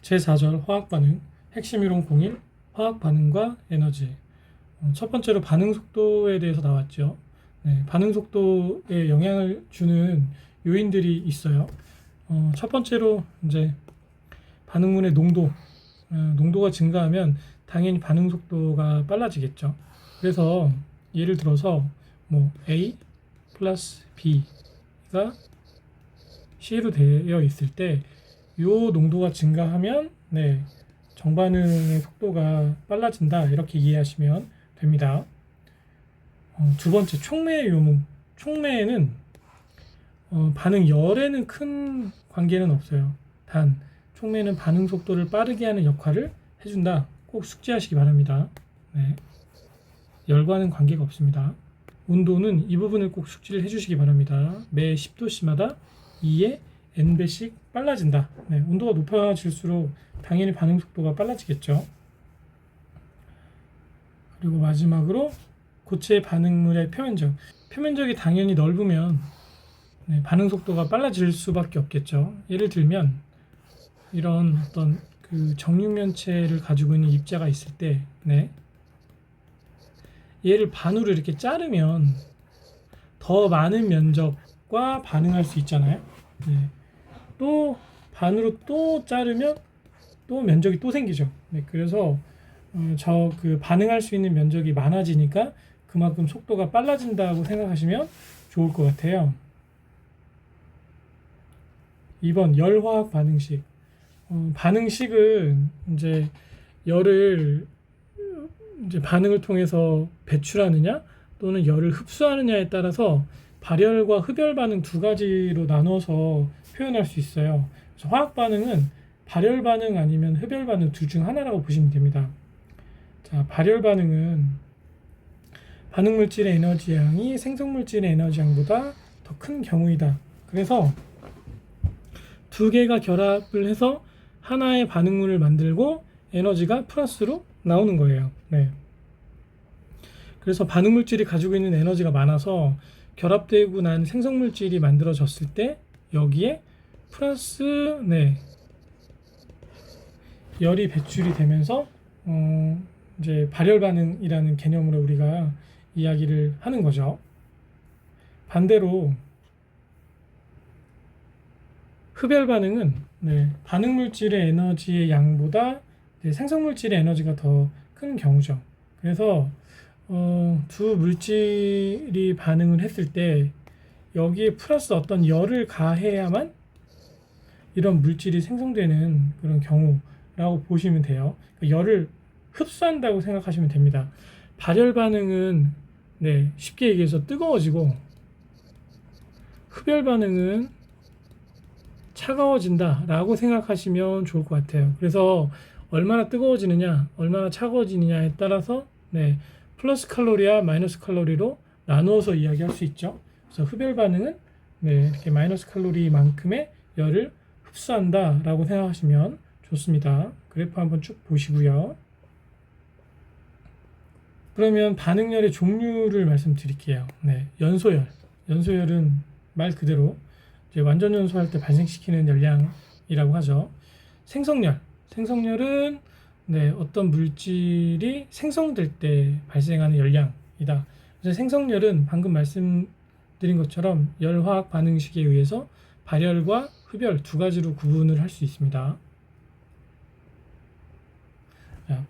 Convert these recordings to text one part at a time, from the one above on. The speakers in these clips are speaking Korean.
제4절 화학반응, 핵심 이론 01, 화학반응과 에너지. 첫 번째로 반응 속도에 대해서 나왔죠. 네, 반응 속도에 영향을 주는 요인들이 있어요. 첫 번째로 이제 반응물의 농도가 증가하면 당연히 반응 속도가 빨라지겠죠. 그래서 예를 들어서 뭐 A 플러스 B가 C로 되어 있을 때 이 농도가 증가하면 네, 정반응의 속도가 빨라진다 이렇게 이해하시면 됩니다. 두 번째 촉매의 요무. 촉매에는 반응 열에는 큰 관계는 없어요. 단 촉매는 반응 속도를 빠르게 하는 역할을 해준다. 꼭 숙지하시기 바랍니다. 네. 열과는 관계가 없습니다. 온도는 이 부분을 꼭 숙지를 해주시기 바랍니다. 매 10도씨마다 2의 n배씩 빨라진다. 네, 온도가 높아질수록 당연히 반응 속도가 빨라지겠죠. 그리고 마지막으로 고체 반응물의 표면적. 표면적이 당연히 넓으면 네, 반응 속도가 빨라질 수밖에 없겠죠. 예를 들면 이런 어떤 그 정육면체를 가지고 있는 입자가 있을 때 네, 얘를 반으로 이렇게 자르면 더 많은 면적과 반응할 수 있잖아요. 네. 또 반으로 또 자르면 또 면적이 또 생기죠. 네. 그래서 저 그 반응할 수 있는 면적이 많아지니까 그만큼 속도가 빨라진다고 생각하시면 좋을 것 같아요. 2번 열화학 반응식. 반응식은 이제 열을 이제 반응을 통해서 배출하느냐 또는 열을 흡수하느냐에 따라서 발열과 흡열 반응 두 가지로 나눠서 표현할 수 있어요. 그래서 화학 반응은 발열 반응 아니면 흡열 반응 둘 중 하나라고 보시면 됩니다. 자, 발열 반응은 반응 물질의 에너지 양이 생성 물질의 에너지 양보다 더 큰 경우이다. 그래서 두 개가 결합을 해서 하나의 반응물을 만들고 에너지가 플러스로 나오는 거예요. 네. 그래서 반응 물질이 가지고 있는 에너지가 많아서 결합되고 난 생성 물질이 만들어졌을 때 여기에 플러스 네, 열이 배출이 되면서 이제 발열 반응이라는 개념으로 우리가 이야기를 하는 거죠. 반대로 흡열 반응은 네, 반응 물질의 에너지의 양보다 네, 생성 물질의 에너지가 더 큰 경우죠. 그래서 두 물질이 반응을 했을 때 여기에 플러스 어떤 열을 가해야만 이런 물질이 생성되는 그런 경우라고 보시면 돼요. 열을 흡수한다고 생각하시면 됩니다. 발열 반응은 네, 쉽게 얘기해서 뜨거워지고 흡열 반응은 차가워진다라고 생각하시면 좋을 것 같아요. 그래서 얼마나 뜨거워지느냐, 얼마나 차가워지느냐에 따라서 네, 플러스 칼로리와 마이너스 칼로리로 나누어서 이야기할 수 있죠. 그래서 흡열 반응은 네, 이렇게 마이너스 칼로리만큼의 열을 흡수한다라고 생각하시면 좋습니다. 그래프 한번 쭉 보시고요. 그러면 반응열의 종류를 말씀드릴게요. 네, 연소열. 연소열은 말 그대로 이제 완전 연소할 때 발생시키는 열량이라고 하죠. 생성열. 생성열은 네, 어떤 물질이 생성될 때 발생하는 열량이다. 그래서 생성열은 방금 말씀드린 것처럼 열화학 반응식에 의해서 발열과 흡열 두 가지로 구분을 할 수 있습니다.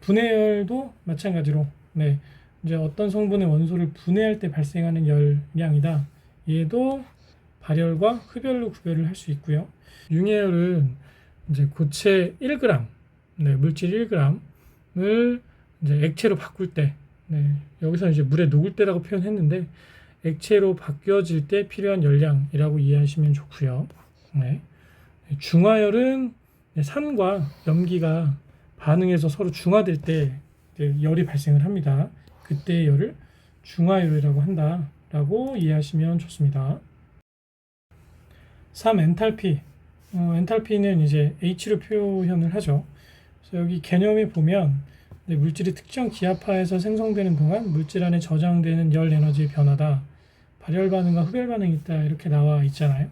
분해열도 마찬가지로 네, 이제 어떤 성분의 원소를 분해할 때 발생하는 열량이다. 얘도 발열과 흡열로 구별을 할 수 있고요. 융해열은 이제 고체 1g, 네, 물질 1g을 이제 액체로 바꿀 때, 네, 여기서 이제 물에 녹을 때라고 표현했는데 액체로 바뀌어질 때 필요한 열량이라고 이해하시면 좋고요. 네. 중화열은 산과 염기가 반응해서 서로 중화될 때 열이 발생을 합니다. 그때의 열을 중화열이라고 한다라고 이해하시면 좋습니다. 3. 엔탈피. 엔탈피는 이제 H로 표현을 하죠. 그래서 여기 개념에 보면 물질이 특정 기압하에서 생성되는 동안 물질 안에 저장되는 열 에너지의 변화다. 발열 반응과 흡열 반응이 있다. 이렇게 나와 있잖아요.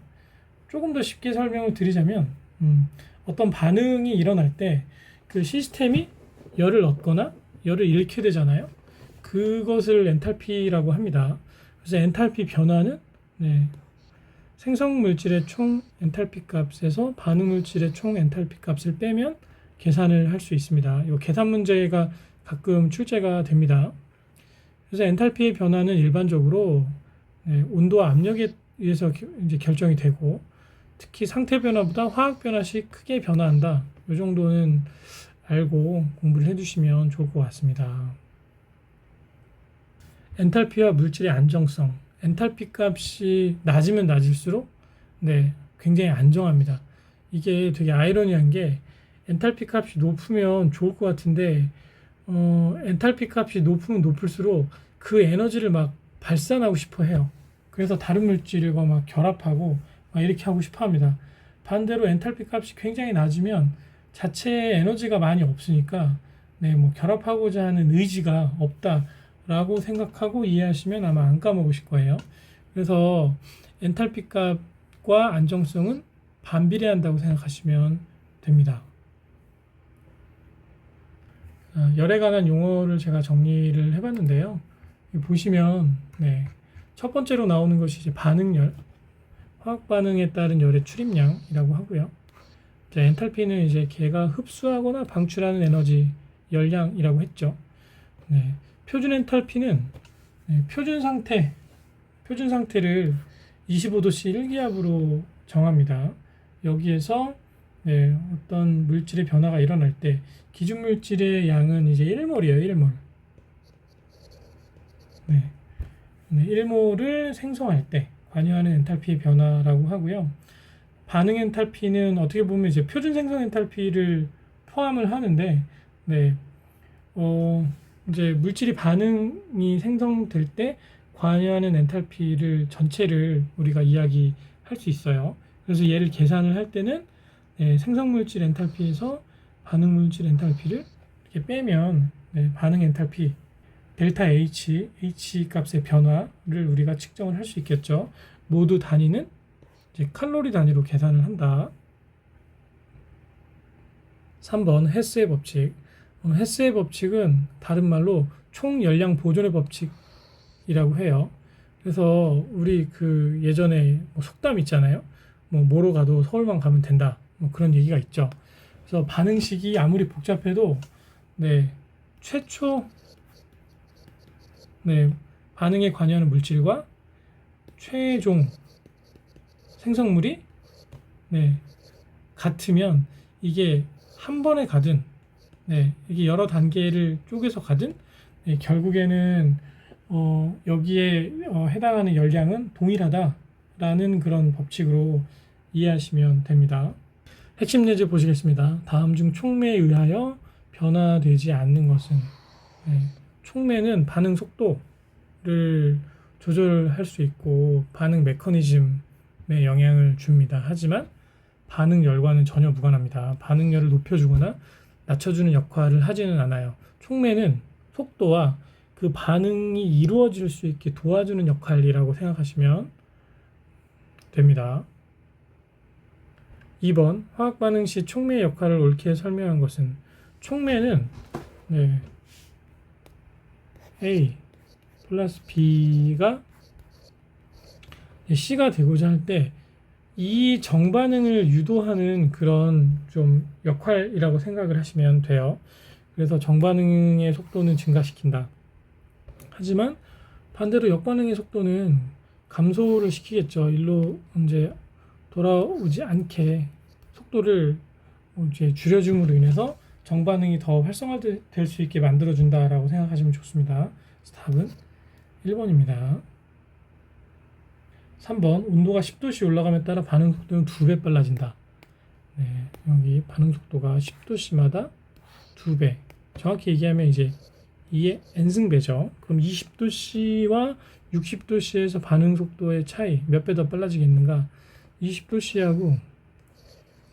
조금 더 쉽게 설명을 드리자면 어떤 반응이 일어날 때 그 시스템이 열을 얻거나 열을 잃게 되잖아요. 그것을 엔탈피라고 합니다. 그래서 엔탈피 변화는 생성 물질의 총 엔탈피 값에서 반응 물질의 총 엔탈피 값을 빼면 계산을 할 수 있습니다. 이 계산 문제가 가끔 출제가 됩니다. 그래서 엔탈피의 변화는 일반적으로 온도와 압력에 의해서 이제 결정이 되고, 특히 상태 변화보다 화학 변화시 크게 변화한다. 이 정도는 알고 공부를 해주시면 좋을 것 같습니다. 엔탈피와 물질의 안정성. 엔탈피 값이 낮으면 낮을수록 굉장히 안정합니다. 이게 되게 아이러니한 게, 엔탈피 값이 높으면 좋을 것 같은데 엔탈피 값이 높으면 높을수록 그 에너지를 막 발산하고 싶어 해요. 그래서 다른 물질과 막 결합하고 막 이렇게 하고 싶어 합니다. 반대로 엔탈피 값이 굉장히 낮으면 자체에 에너지가 많이 없으니까 뭐 결합하고자 하는 의지가 없다라고 생각하고 이해하시면 아마 안 까먹으실 거예요. 그래서 엔탈피 값과 안정성은 반비례한다고 생각하시면 됩니다. 열에 관한 용어를 제가 정리를 해봤는데요. 보시면 첫 번째로 나오는 것이 이제 반응열, 화학 반응에 따른 열의 출입량이라고 하고요. 엔탈피는 이제 걔가 흡수하거나 방출하는 에너지 열량이라고 했죠. 표준 엔탈피는 표준 상태를 25도씨 1기압으로 정합니다. 여기에서 어떤 물질의 변화가 일어날 때 기준 물질의 양은 이제 1몰이에요. 1몰. 1몰을 생성할 때 관여하는 엔탈피의 변화라고 하고요. 반응 엔탈피는 어떻게 보면 이제 표준 생성 엔탈피를 포함을 하는데, 이제 물질이 반응이 생성될 때 관여하는 엔탈피를 전체를 우리가 이야기할 수 있어요. 그래서 얘를 계산을 할 때는 생성 물질 엔탈피에서 반응 물질 엔탈피를 이렇게 빼면 반응 엔탈피 델타 H 값의 변화를 우리가 측정을 할 수 있겠죠. 모두 단위는 이제 칼로리 단위로 계산을 한다. 3번 헤스의 법칙. 헤스의 법칙은 다른 말로 총 열량 보존의 법칙이라고 해요. 그래서 우리 그 예전에 속담 있잖아요. 뭐로 가도 서울만 가면 된다. 그런 얘기가 있죠. 그래서 반응식이 아무리 복잡해도 최초 반응에 관여하는 물질과 최종 생성물이 같으면 이게 한 번에 가든 이게 여러 단계를 쪼개서 가든 결국에는 여기에 해당하는 열량은 동일하다라는 그런 법칙으로 이해하시면 됩니다. 핵심 예제 보시겠습니다. 다음 중 촉매에 의하여 변화되지 않는 것은, 촉매는 반응 속도를 조절할 수 있고 반응 메커니즘에 영향을 줍니다. 하지만 반응열과는 전혀 무관합니다. 반응열을 높여주거나 낮춰주는 역할을 하지는 않아요. 촉매는 속도와 그 반응이 이루어질 수 있게 도와주는 역할이라고 생각하시면 됩니다. 2번 화학 반응 시 촉매의 역할을 옳게 설명한 것은, 촉매는 A 플러스 B가 C가 되고자 할 때 이 정반응을 유도하는 그런 좀 역할이라고 생각을 하시면 돼요. 그래서 정반응의 속도는 증가시킨다. 하지만 반대로 역반응의 속도는 감소를 시키겠죠. 일로 이제 돌아오지 않게 속도를 이제 줄여줌으로 인해서 정반응이 더 활성화될 수 있게 만들어준다라고 생각하시면 좋습니다. 답은 1번입니다. 3번 온도가 10도씨 올라감에 따라 반응 속도는 2배 빨라진다. 여기 반응 속도가 10도씨마다 2배. 정확히 얘기하면 이제 이게 n승배죠. 그럼 20도씨와 60도씨에서 반응 속도의 차이 몇 배 더 빨라지겠는가? 20도씨하고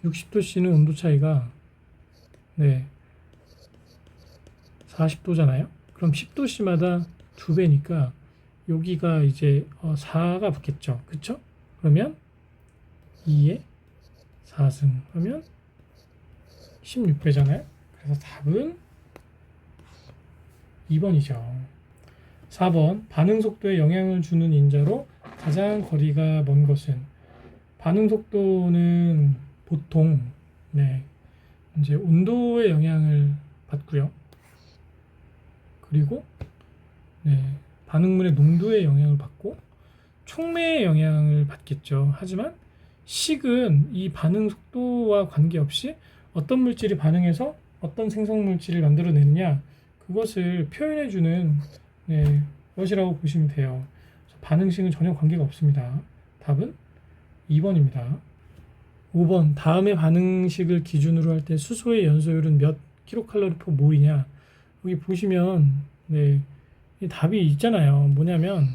60도씨는 온도 차이가 40도잖아요. 그럼 10도씨마다 2배니까 여기가 이제 4가 붙겠죠. 그쵸? 그러면 2에 4승 하면 16배잖아요. 그래서 답은 2번이죠. 4번 반응 속도에 영향을 주는 인자로 가장 거리가 먼 것은 반응 속도는 보통 이제 온도의 영향을 받고요. 그리고 반응물의 농도의 영향을 받고 촉매의 영향을 받겠죠. 하지만 식은 이 반응 속도와 관계없이 어떤 물질이 반응해서 어떤 생성 물질을 만들어내느냐 그것을 표현해주는 것이라고 보시면 돼요. 반응식은 전혀 관계가 없습니다. 답은 2번입니다. 5번 다음의 반응식을 기준으로 할 때 수소의 연소율은 몇 킬로칼로리 퍼 몰이냐 여기 보시면 이 답이 있잖아요. 뭐냐면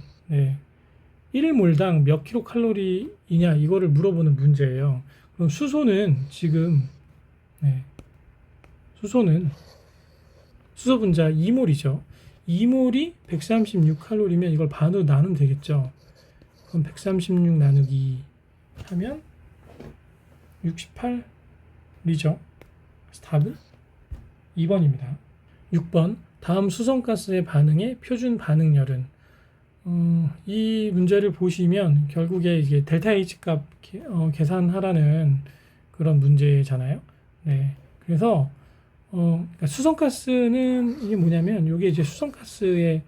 1몰당 몇 킬로칼로리이냐 이거를 물어보는 문제예요. 그럼 수소는 지금 수소는 수소 분자 2몰이죠. 2몰이 136칼로리면 이걸 반으로 나누면 되겠죠. 그럼 136 나누기 하면 68이죠. 그래서 답은 2번입니다. 6번 다음 수성가스의 반응의 표준 반응열은 이 문제를 보시면 결국에 이게 델타 H 값 계산하라는 그런 문제잖아요. 그래서 그러니까 수성가스는 이게 뭐냐면 이게 이제 수성가스의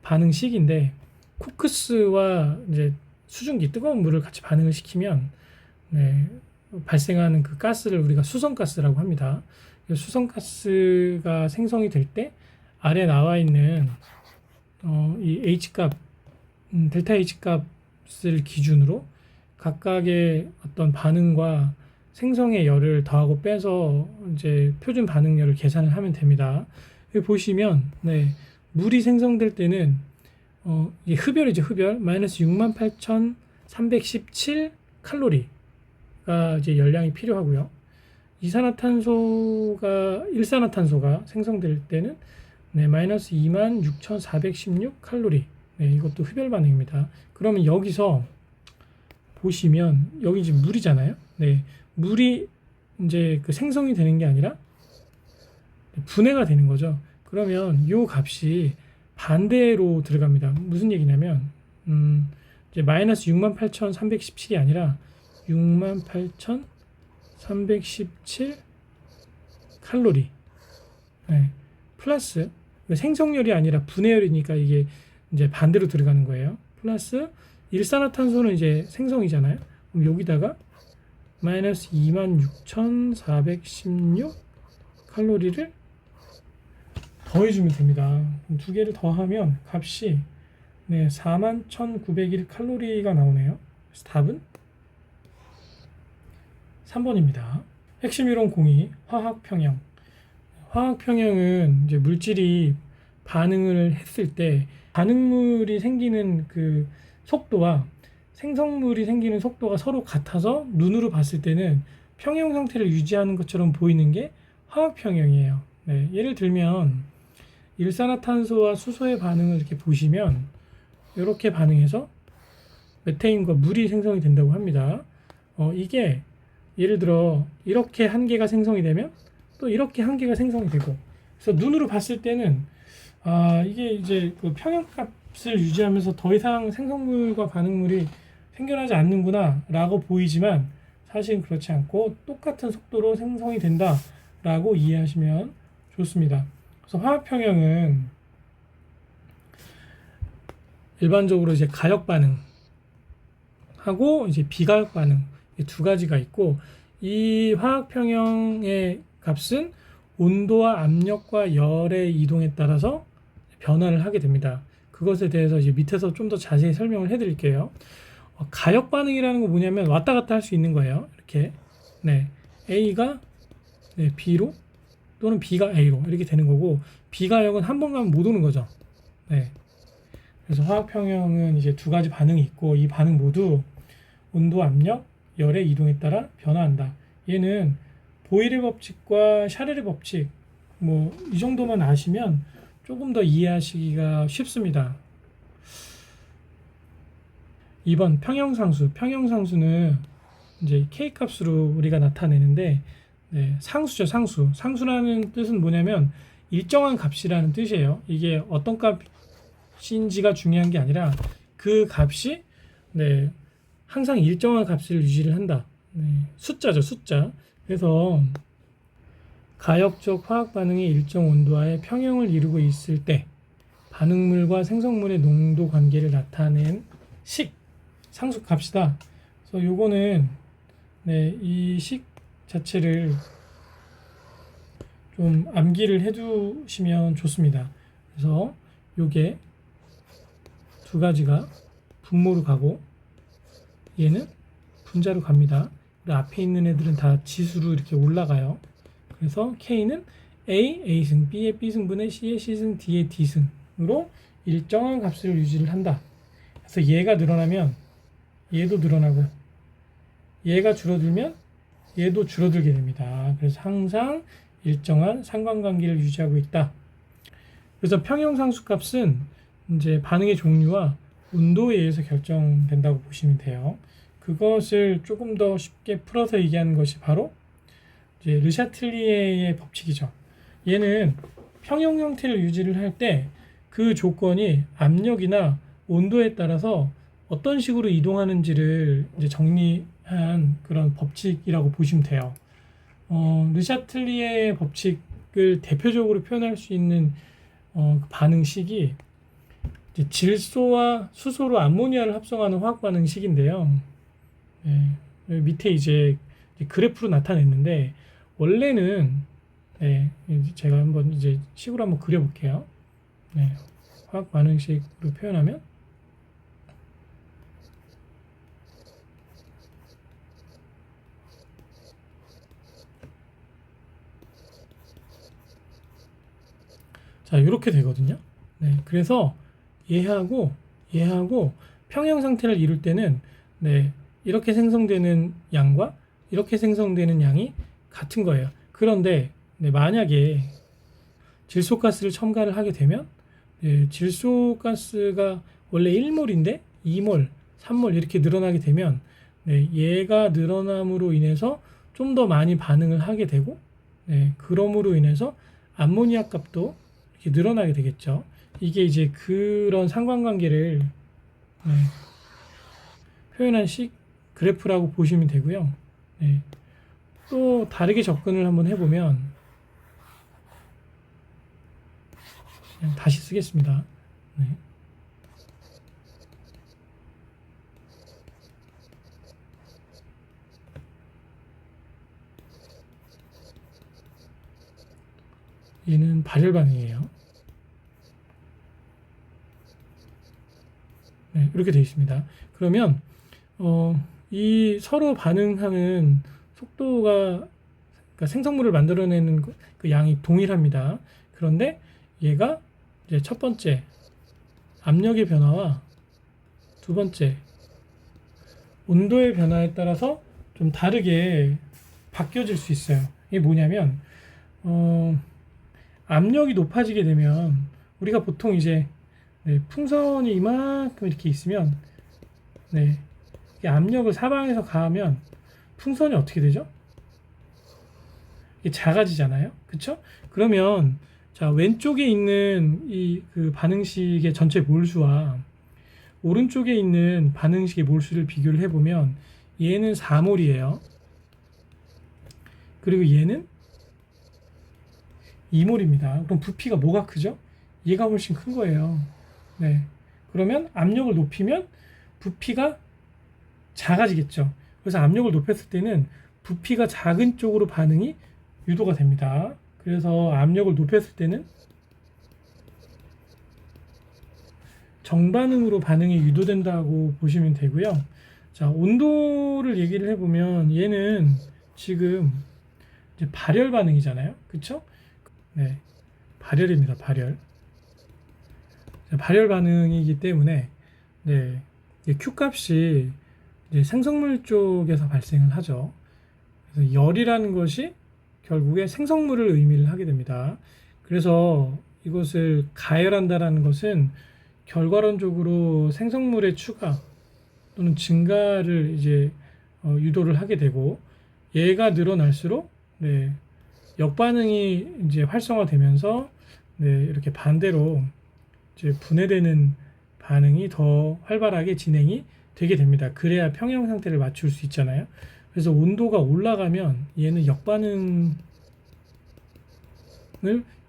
반응식인데 코크스와 이제 수증기 뜨거운 물을 같이 반응을 시키면 발생하는 그 가스를 우리가 수성가스라고 합니다. 수성가스가 생성이 될 때 아래 나와 있는 이 H값, 델타 H값을 기준으로 각각의 어떤 반응과 생성의 열을 더하고 빼서 이제 표준 반응열을 계산을 하면 됩니다. 여기 보시면 물이 생성될 때는 이게 흡열이죠. 흡열 마이너스 68,317 칼로리가 이제 열량이 필요하고요. 일산화탄소가 생성될 때는 마이너스 26,416 칼로리. 이것도 흡열 반응입니다. 그러면 여기서 보시면 여기 지금 물이잖아요. 물이 이제 그 생성이 되는 게 아니라 분해가 되는 거죠. 그러면 이 값이 반대로 들어갑니다. 무슨 얘기냐면 이제 마이너스 68,317이 아니라 68,317 칼로리 플러스 생성열이 아니라 분해열이니까 이게 이제 반대로 들어가는 거예요. 플러스 일산화탄소는 이제 생성이잖아요. 그럼 여기다가 마이너스 26,416 칼로리를 더해주면 됩니다. 두 개를 더하면 값이 41,901 칼로리가 나오네요. 그래서 답은 3번입니다. 핵심 이론 공이 화학 평형. 화학 평형은 이제 물질이 반응을 했을 때 반응물이 생기는 그 속도와 생성물이 생기는 속도가 서로 같아서 눈으로 봤을 때는 평형 상태를 유지하는 것처럼 보이는 게 화학 평형이에요. 예를 들면 일산화탄소와 수소의 반응을 이렇게 보시면 이렇게 반응해서 메테인과 물이 생성이 된다고 합니다. 이게 예를 들어 이렇게 한 개가 생성이 되면 또 이렇게 한 개가 생성이 되고 그래서 눈으로 봤을 때는 이게 이제 그 평형값을 유지하면서 더 이상 생성물과 반응물이 생겨나지 않는구나 라고 보이지만 사실은 그렇지 않고 똑같은 속도로 생성이 된다 라고 이해하시면 좋습니다. 그래서 화학 평형은 일반적으로 이제 가역 반응하고 이제 비가역 반응 두 가지가 있고 이 화학 평형의 값은 온도와 압력과 열의 이동에 따라서 변화를 하게 됩니다. 그것에 대해서 이제 밑에서 좀 더 자세히 설명을 해드릴게요. 가역 반응이라는 거 뭐냐면 왔다 갔다 할 수 있는 거예요. 이렇게 A가 B로 또는 B가 A로 이렇게 되는 거고 비가역은 한 번 가면 못 오는 거죠. 그래서 화학 평형은 이제 두 가지 반응이 있고 이 반응 모두 온도, 압력, 열의 이동에 따라 변화한다. 얘는 보일의 법칙과 샤를의 법칙 뭐 이 정도만 아시면 조금 더 이해하시기가 쉽습니다. 2번 평형상수. 평형상수는 이제 K 값으로 우리가 나타내는데 네, 상수죠, 상수. 상수라는 뜻은 뭐냐면 일정한 값이라는 뜻이에요. 이게 어떤 값인지가 중요한 게 아니라 그 값이 네, 항상 일정한 값을 유지를 한다. 네, 숫자죠, 숫자. 그래서 가역적 화학 반응이 일정 온도하에 평형을 이루고 있을 때 반응물과 생성물의 농도 관계를 나타낸 상수값이다. 그래서 요거는 네, 이 식 자체를 좀 암기를 해두시면 좋습니다. 그래서 요게 두 가지가 분모로 가고 얘는 분자로 갑니다. 앞에 있는 애들은 다 지수로 이렇게 올라가요. 그래서 K는 A승, B의 B승분의 C의 C승, D의 D승으로 일정한 값을 유지를 한다. 그래서 얘가 늘어나면 얘도 늘어나고 얘가 줄어들면 얘도 줄어들게 됩니다. 그래서 항상 일정한 상관관계를 유지하고 있다. 그래서 평형상수값은 이제 반응의 종류와 온도에 의해서 결정된다고 보시면 돼요. 그것을 조금 더 쉽게 풀어서 얘기하는 것이 바로 이제 르샤틀리에의 법칙이죠. 얘는 평형 형태를 유지를 할 때 그 조건이 압력이나 온도에 따라서 어떤 식으로 이동하는지를 이제 정리한 그런 법칙이라고 보시면 돼요. 르샤틀리에의 법칙을 대표적으로 표현할 수 있는 반응식이 이제 질소와 수소로 암모니아를 합성하는 화학 반응식인데요. 네, 밑에 이제 그래프로 나타냈는데 원래는 네, 제가 한번 이제 식으로 한번 그려볼게요. 네, 화학 반응식으로 표현하면 자 이렇게 되거든요. 네, 그래서 얘하고 평형 상태를 이룰 때는 네, 이렇게 생성되는 양과 이렇게 생성되는 양이 같은 거예요. 그런데 네, 만약에 질소가스를 첨가를 하게 되면 네, 질소가스가 원래 1몰인데 2몰, 3몰 이렇게 늘어나게 되면 네, 얘가 늘어남으로 인해서 좀 더 많이 반응을 하게 되고 네, 그럼으로 인해서 암모니아 값도 이렇게 늘어나게 되겠죠. 이게 이제 그런 상관관계를 네, 표현한 그래프라고 보시면 되고요. 네, 또 다르게 접근을 한번 해보면 그냥 다시 쓰겠습니다. 네. 얘는 발열 반응이에요. 네, 이렇게 되어 있습니다. 그러면 이 서로 반응하는 속도가 그러니까 생성물을 만들어내는 그 양이 동일합니다. 그런데 얘가 이제 첫 번째 압력의 변화와 두 번째 온도의 변화에 따라서 좀 다르게 바뀌어질 수 있어요. 이게 뭐냐면 압력이 높아지게 되면 우리가 보통 이제 네, 풍선이 이만큼 이렇게 있으면 네, 이 압력을 사방에서 가하면 풍선이 어떻게 되죠? 이게 작아지잖아요. 그쵸? 그러면 자 왼쪽에 있는 이 그 반응식의 전체 몰수와 오른쪽에 있는 반응식의 몰수를 비교를 해보면 얘는 4몰이에요. 그리고 얘는 2몰입니다. 그럼 부피가 뭐가 크죠? 얘가 훨씬 큰 거예요. 네. 그러면 압력을 높이면 부피가 작아지겠죠. 그래서 압력을 높였을 때는 부피가 작은 쪽으로 반응이 유도가 됩니다. 그래서 압력을 높였을 때는 정반응으로 반응이 유도된다고 보시면 되고요. 자, 온도를 얘기를 해보면 얘는 지금 이제 발열 반응이잖아요. 그쵸? 네. 발열입니다. 발열. 발열 반응이기 때문에 네, Q 값이 이제 생성물 쪽에서 발생을 하죠. 그래서 열이라는 것이 결국에 생성물을 의미를 하게 됩니다. 그래서 이것을 가열한다라는 것은 결과론적으로 생성물의 추가 또는 증가를 이제 유도를 하게 되고 얘가 늘어날수록 네, 역반응이 이제 활성화되면서 네, 이렇게 반대로 이제 분해되는 반응이 더 활발하게 진행이 되게 됩니다. 그래야 평형 상태를 맞출 수 있잖아요. 그래서 온도가 올라가면 얘는 역반응을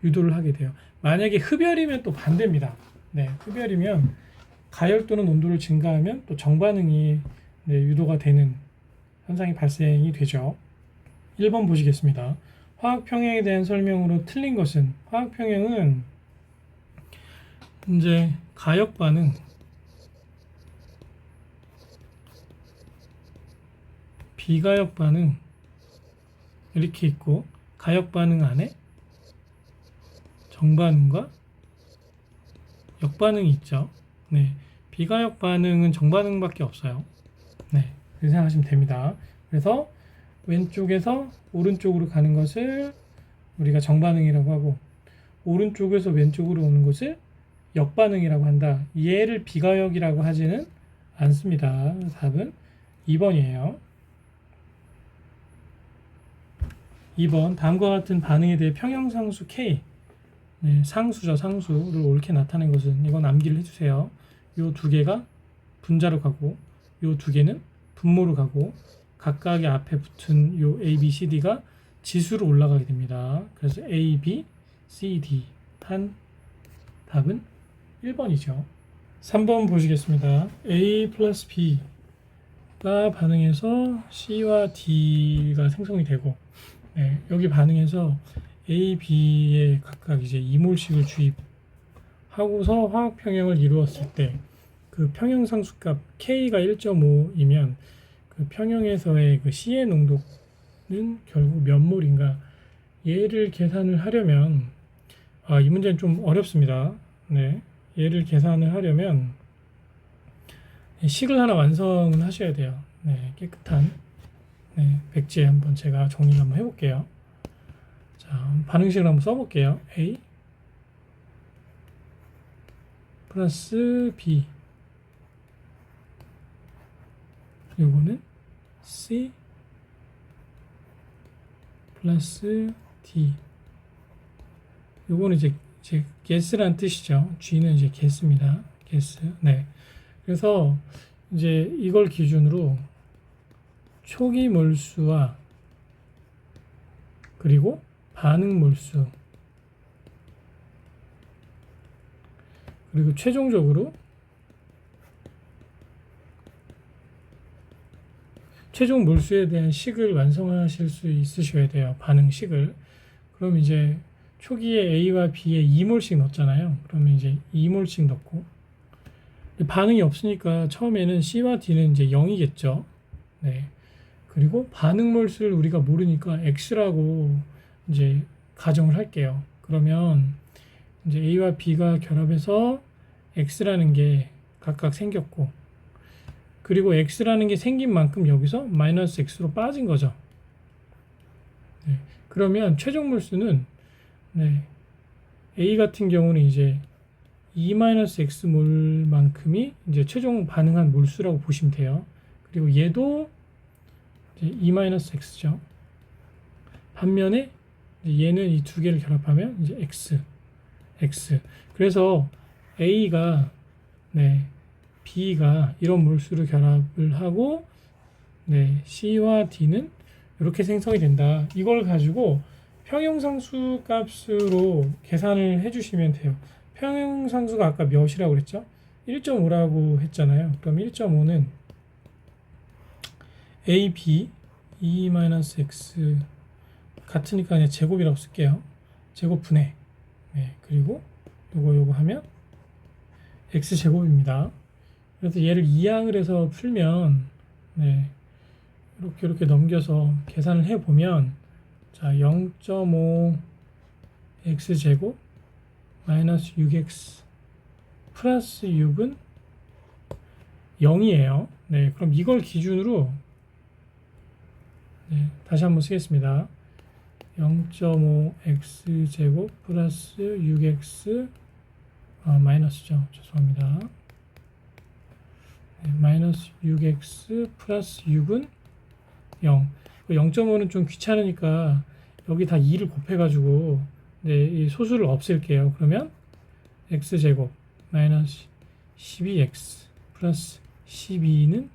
유도를 하게 돼요. 만약에 흡열이면 또 반대입니다. 네, 흡열이면 가열도는 온도를 증가하면 또 정반응이 네, 유도가 되는 현상이 발생이 되죠. 1번 보시겠습니다. 화학평형에 대한 설명으로 틀린 것은, 화학평형은 이제 가역반응, 비가역반응 이렇게 있고, 가역반응 안에 정반응과 역반응이 있죠. 네, 비가역반응은 정반응밖에 없어요. 네, 그렇게 생각하시면 됩니다. 그래서 왼쪽에서 오른쪽으로 가는 것을 우리가 정반응이라고 하고, 오른쪽에서 왼쪽으로 오는 것을 역반응이라고 한다. 얘를 비가역이라고 하지는 않습니다. 답은 2번이에요. 2번, 다음과 같은 반응에 대해 평형상수 K, 네, 상수죠. 상수를 옳게 나타낸 것은, 이건 암기를 해주세요. 요 두 개가 분자로 가고, 요 두 개는 분모로 가고, 각각의 앞에 붙은 요 A, B, C, D가 지수로 올라가게 됩니다. 그래서 A, B, C, D 한 답은 1번이죠. 3번 보시겠습니다. A 플러스 B가 반응해서 C와 D가 생성이 되고, 네, 여기 반응해서 A, B에 각각 이제 2몰씩을 주입하고서 화학 평형을 이루었을 때 그 평형 상수값 K가 1.5이면 그 평형에서의 그 C의 농도는 결국 몇 몰인가? 얘를 계산을 하려면 이 문제는 좀 어렵습니다. 네, 얘를 계산을 하려면 식을 하나 완성을 하셔야 돼요. 네, 깨끗한 네, 백지에 한번 제가 정리를 한번 해볼게요. 자, 반응식을 한번 써볼게요. A 플러스 B, 요거는 C 플러스 D, 요거는 이제 가스란 뜻이죠. G는 이제 가스입니다. 가스. 네. 그래서 이제 이걸 기준으로 초기 몰수와 그리고 반응 몰수, 그리고 최종적으로 최종 몰수에 대한 식을 완성하실 수 있으셔야 돼요. 반응식을. 그럼 이제 초기에 A와 B에 2몰씩 넣었잖아요. 그러면 이제 2몰씩 넣고, 반응이 없으니까 처음에는 C와 D는 이제 0이겠죠. 네. 그리고 반응 몰수를 우리가 모르니까 X라고 이제 가정을 할게요. 그러면 이제 A와 B가 결합해서 X라는 게 각각 생겼고, 그리고 X라는 게 생긴 만큼 여기서 마이너스 X로 빠진 거죠. 네. 그러면 최종 몰수는 네, A 같은 경우는 이제 2-X 몰만큼이 이제 최종 반응한 몰수라고 보시면 돼요. 그리고 얘도 이제 2-X죠. 반면에 얘는 이 두 개를 결합하면 이제 X. 그래서 A가 네, B가 이런 몰수를 결합을 하고 네, C와 D는 이렇게 생성이 된다. 이걸 가지고 평형상수 값으로 계산을 해주시면 돼요. 평형상수가 아까 몇이라고 그랬죠? 1.5라고 했잖아요. 그럼 1.5는 AB 2-X 같으니까 그냥 제곱이라고 쓸게요. 제곱분해. 네, 그리고 요거 하면 X제곱입니다. 그래서 얘를 2항을 해서 풀면 네, 이렇게 넘겨서 계산을 해보면 자, 0.5 x제곱 마이너스 6x 플러스 6은 0이에요. 네, 그럼 이걸 기준으로 네, 다시 한번 쓰겠습니다. 0.5 x제곱 플러스 6x 마이너스죠. 죄송합니다. 네, 마이너스 6x 플러스 6은 0. 0.5는 좀 귀찮으니까 여기 다 2를 곱해가지고 네, 이 소수를 없앨게요. 그러면 x제곱 마이너스 12x 플러스 12는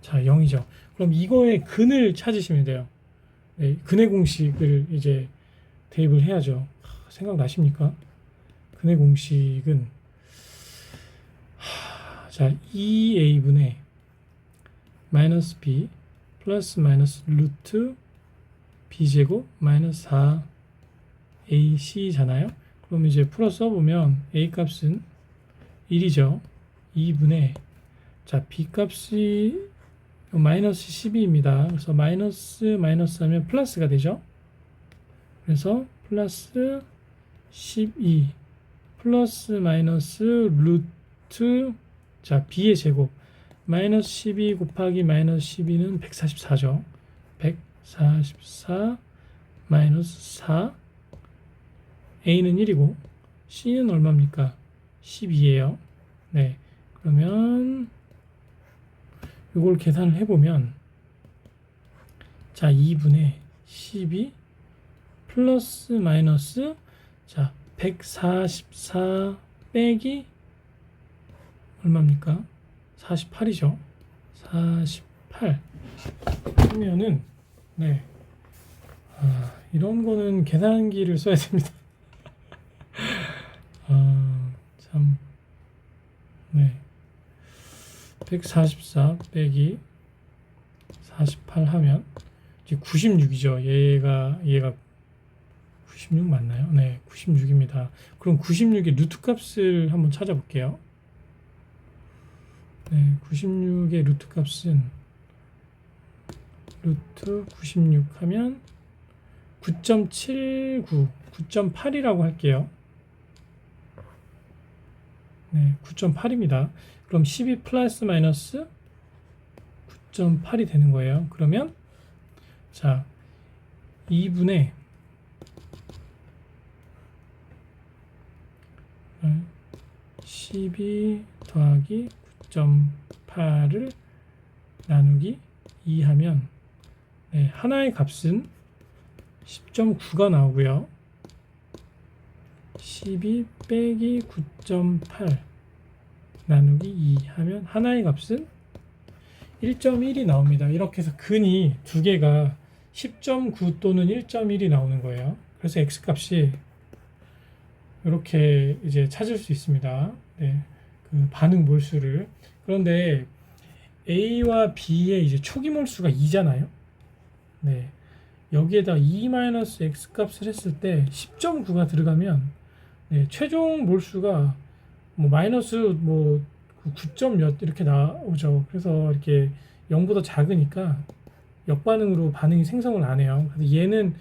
자 0이죠. 그럼 이거의 근을 찾으시면 돼요. 네, 근의 공식을 이제 대입을 해야죠. 생각나십니까? 근의 공식은 자 2a분의 마이너스 b 플러스 마이너스 루트 b제곱 마이너스 4ac잖아요. 그럼 이제 풀어 써보면 a 값은 1이죠. 2분의 자 b 값이 마이너스 12입니다. 그래서 마이너스 하면 플러스가 되죠. 그래서 플러스 12 플러스 마이너스 루트 자 b의 제곱 마이너스 12 곱하기 마이너스 12는 144죠. 144 마이너스 4 a는 1이고 c는 얼마입니까? 12예요. 네, 그러면 이걸 계산을 해보면 자 2분의 12 플러스 마이너스 자 144 빼기 얼마입니까? 48이죠. 48 하면은 네 이런 거는 계산기를 써야 됩니다. 참 네 144 빼기 48 하면 이제 96이죠. 얘가 96 맞나요? 네, 96입니다. 그럼 96의 루트 값을 한번 찾아볼게요. 네, 96의 루트 값은 루트 96 하면 9.79, 9.8이라고 할게요. 네, 9.8입니다. 그럼 12 플러스 마이너스 9.8이 되는 거예요. 그러면 자 2분의 12 더하기 9.8을 나누기 2 하면 네, 하나의 값은 10.9가 나오고요. 12 빼기 9.8 나누기 2 하면 하나의 값은 1.1이 나옵니다. 이렇게 해서 근이 두 개가 10.9 또는 1.1이 나오는 거예요. 그래서 x값이 이렇게 이제 찾을 수 있습니다. 네, 그 반응 몰수를. 그런데 A와 B의 이제 초기 몰수가 2잖아요. 네, 여기에다 2-x 값을 했을 때 10.9가 들어가면 네, 최종 몰수가 뭐 마이너스 뭐 9점 몇 이렇게 나오죠. 그래서 이렇게 0보다 작으니까 역반응으로 반응이 생성을 안 해요. 그래서 얘는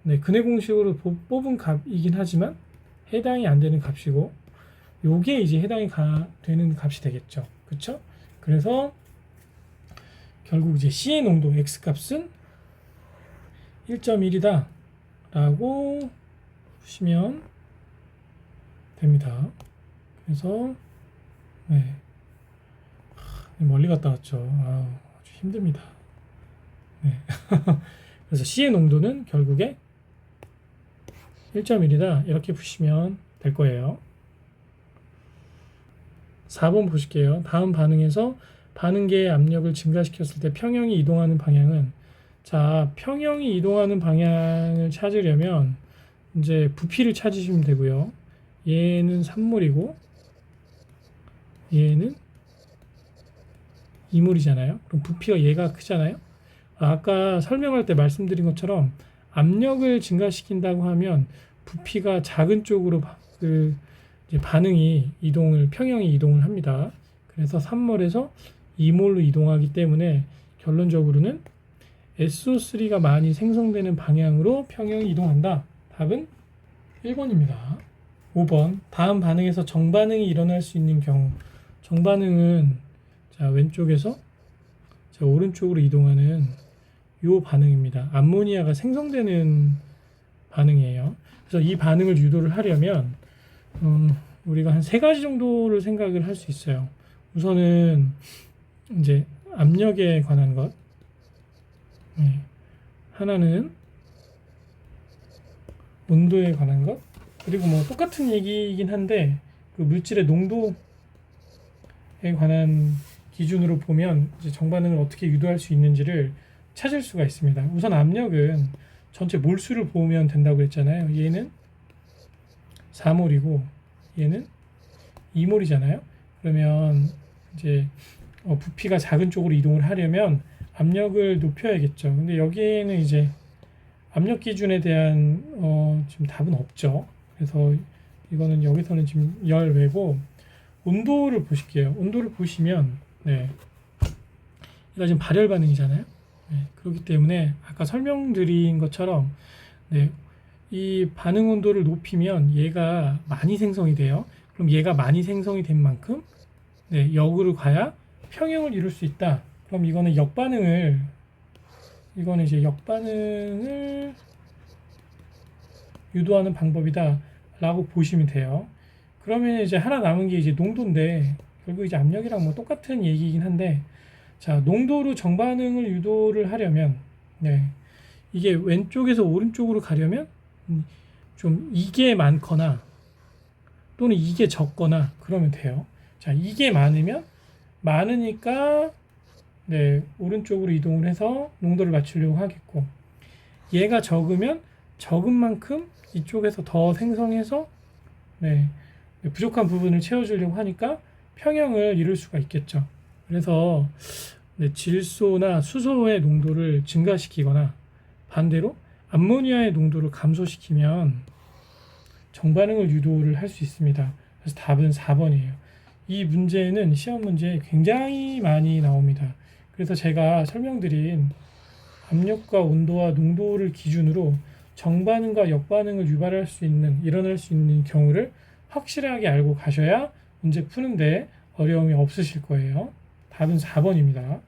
네, 근의 공식으로 뽑은 값이긴 하지만 해당이 안 되는 값이고 요게 이제 해당이 되는 값이 되겠죠. 그쵸? 그래서 결국 이제 C의 농도 X 값은 1.1이다 라고 보시면 됩니다. 그래서 네. 멀리 갔다 왔죠. 아주 힘듭니다. 네. 그래서 C의 농도는 결국에 1.1이다 이렇게 푸시면 될 거예요. 4번 보실게요. 다음 반응에서 반응계의 압력을 증가시켰을 때 평형이 이동하는 방향은 자 평형이 이동하는 방향을 찾으려면 이제 부피를 찾으시면 되고요. 얘는 산물이고 얘는 이물이잖아요. 그럼 부피가 얘가 크잖아요. 아까 설명할 때 말씀드린 것처럼 압력을 증가시킨다고 하면 부피가 작은 쪽으로 이제 반응이 평형이 이동을 합니다. 그래서 3몰에서 2몰로 이동하기 때문에 결론적으로는 SO3가 많이 생성되는 방향으로 평형이 이동한다. 답은 1번입니다. 5번 다음 반응에서 정반응이 일어날 수 있는 경우 정반응은 자 왼쪽에서 자 오른쪽으로 이동하는 요 반응입니다. 암모니아가 생성되는 반응이에요. 그래서 이 반응을 유도를 하려면 우리가 한 세 가지 정도를 생각을 할 수 있어요. 우선은 이제 압력에 관한 것. 네. 하나는 온도에 관한 것, 그리고 뭐 똑같은 얘기이긴 한데 그 물질의 농도에 관한 기준으로 보면 이제 정반응을 어떻게 유도할 수 있는지를 찾을 수가 있습니다. 우선 압력은 전체 몰수를 보면 된다고 했잖아요. 얘는 4몰이고 얘는 2몰이잖아요. 그러면 이제 부피가 작은 쪽으로 이동을 하려면 압력을 높여야겠죠. 근데 여기에는 이제 압력 기준에 대한 지금 답은 없죠. 그래서 이거는 여기서는 지금 열외고 온도를 보실게요. 온도를 보시면 네, 이거 지금 발열 반응이잖아요. 네, 그렇기 때문에 아까 설명드린 것처럼 네, 이 반응 온도를 높이면 얘가 많이 생성이 돼요. 그럼 얘가 많이 생성이 된 만큼 네, 역으로 가야 평형을 이룰 수 있다. 그럼 이거는 이거는 이제 역반응을 유도하는 방법이다 라고 보시면 돼요. 그러면 이제 하나 남은 게 이제 농도인데 결국 이제 압력이랑 뭐 똑같은 얘기이긴 한데 자, 농도로 정반응을 유도를 하려면 네, 이게 왼쪽에서 오른쪽으로 가려면 좀 이게 많거나 또는 이게 적거나 그러면 돼요. 자, 이게 많으니까 네, 오른쪽으로 이동을 해서 농도를 맞추려고 하겠고 얘가 적으면 적은 만큼 이쪽에서 더 생성해서 네, 부족한 부분을 채워주려고 하니까 평형을 이룰 수가 있겠죠. 그래서 네, 질소나 수소의 농도를 증가시키거나 반대로 암모니아의 농도를 감소시키면 정반응을 유도를 할 수 있습니다. 그래서 답은 4번이에요. 이 문제는 시험 문제에 굉장히 많이 나옵니다. 그래서 제가 설명드린 압력과 온도와 농도를 기준으로 정반응과 역반응을 일어날 수 있는 경우를 확실하게 알고 가셔야 문제 푸는데 어려움이 없으실 거예요. 답은 4번입니다.